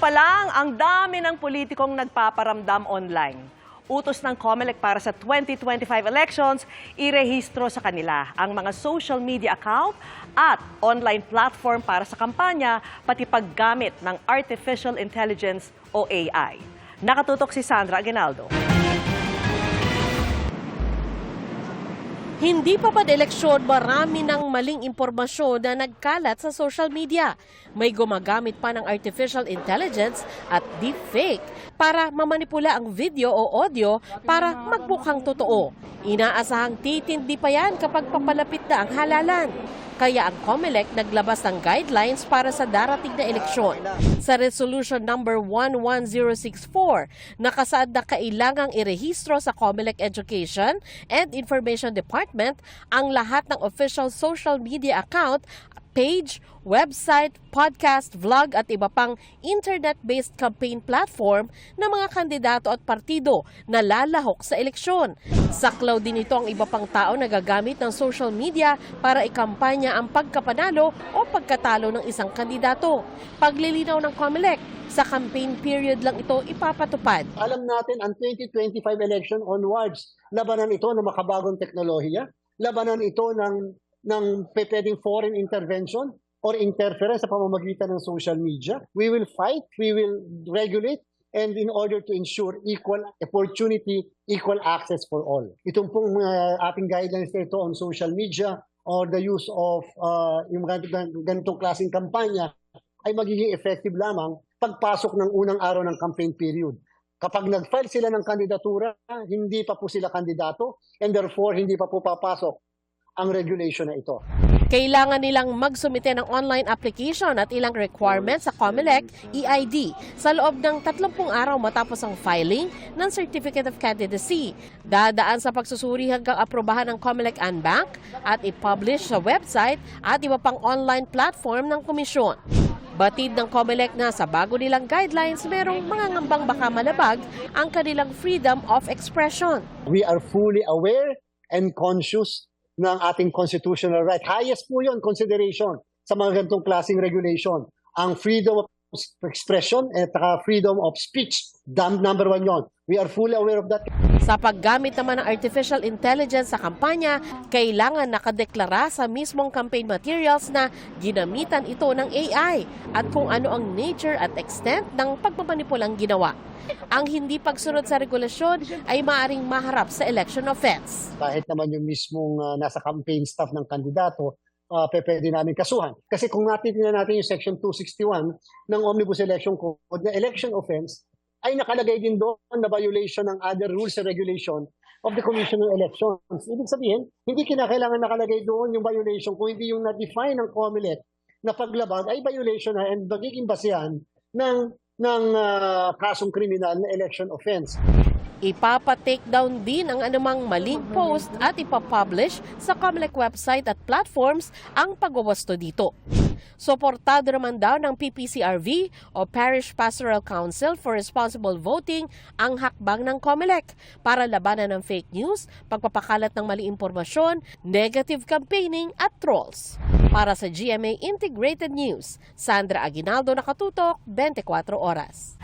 pa lang, ang dami ng politikong nagpaparamdam online. Utos ng COMELEC para sa 2025 elections, irehistro sa kanila ang mga social media account at online platform para sa kampanya, pati paggamit ng Artificial Intelligence o AI. Nakatutok si Sandra Aguinaldo. Hindi pa ba eleksyon, marami ng maling impormasyon na nagkalat sa social media. May gumagamit pa ng artificial intelligence at deepfake para mamanipula ang video o audio para magbukhang totoo. Inaasahang titindi pa yan kapag papalapit na ang halalan. Kaya ang COMELEC naglabas ng guidelines para sa darating na eleksyon. Sa Resolution number 11064, nakasaad na kailangang irehistro sa COMELEC Education and Information Department ang lahat ng official social media account, page, website, podcast, vlog at iba pang internet-based campaign platform ng mga kandidato at partido na lalahok sa eleksyon. Saklaw din ito ang iba pang tao na gagamit ng social media para ikampanya ang pagkapanalo o pagkatalo ng isang kandidato. Paglilinaw ng COMELEC, sa campaign period lang ito ipapatupad. Alam natin ang 2025 election onwards, labanan ito ng makabagong teknolohiya, labanan ito ng pwedeng foreign intervention or interference sa pamamagitan ng social media. We will fight, we will regulate, and in order to ensure equal opportunity, equal access for all. Itong pong ating guidelines nito on social media or the use of yung ganitong klaseng kampanya ay magiging effective lamang pagpasok ng unang araw ng campaign period. Kapag nag-file sila ng kandidatura, hindi pa po sila kandidato and therefore hindi pa po papasok ang regulation na ito. Kailangan nilang magsumite ng online application at ilang requirements sa COMELEC EID sa loob ng 30 araw matapos ang filing ng Certificate of Candidacy. Dadaan sa pagsusuri hanggang aprobahan ng COMELEC Unbank at i-publish sa website at iba pang online platform ng komisyon. Batid ng COMELEC na sa bago nilang guidelines, merong mga ngambang baka malabag ang kanilang freedom of expression. We are fully aware and conscious ng ating constitutional right. Highest po yun, consideration sa mga ganitong klaseng regulation. Ang freedom of expression at freedom of speech, number one yun. We are fully aware of that. Sa paggamit naman ng artificial intelligence sa kampanya, kailangan nakadeklara sa mismong campaign materials na ginamitan ito ng AI at kung ano ang nature at extent ng pagmamanipulang ginawa. Ang hindi pagsunod sa regulasyon ay maaaring maharap sa election offense. Kahit naman yung mismong nasa campaign staff ng kandidato, pwede namin kasuhan. Kasi kung natitingnan natin yung Section 261 ng Omnibus Election Code, na election offense ay nakalagay din doon na violation ng other rules and regulation of the Commission on Elections. Ibig sabihin, hindi kinakailangan nakalagay doon yung violation kung hindi yung na-define ng COMELEC na paglabag ay violation na and magiging basehan ng kasong kriminal na election offense. Ipapa-take down din ang anumang maling post at ipapublish sa COMELEC website at platforms ang pagwawasto dito. Suportado naman daw ng PPCRV o Parish Pastoral Council for Responsible Voting ang hakbang ng COMELEC para labanan ng fake news, pagpapakalat ng maling impormasyon, negative campaigning at trolls. Para sa GMA Integrated News, Sandra Aguinaldo, Nakatutok, 24 Oras.